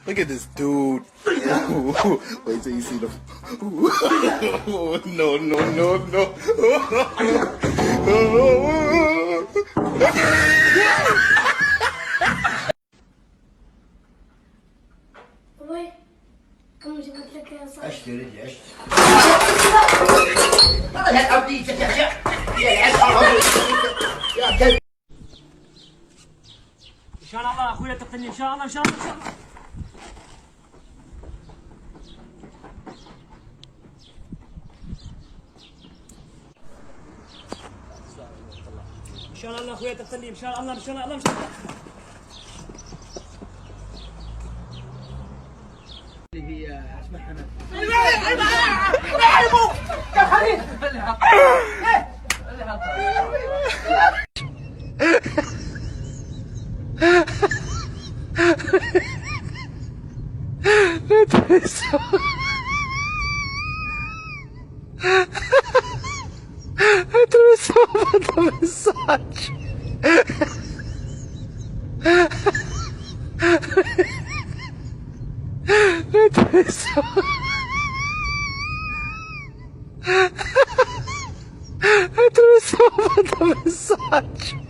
Look at this dude. Wait till you see the. No, no, no, no. Oi, como de outra criança. اشتري لي اشتري ان شاء الله اخويا تقتلني ان شاء الله ان شاء الله ان شاء الله ان شاء الله اخويا تقتلني ان شاء الله ان شاء الله ان شاء الله اللي هي اسمها Atravessou a mensagem. Atravessou. Atravessou a mensagem.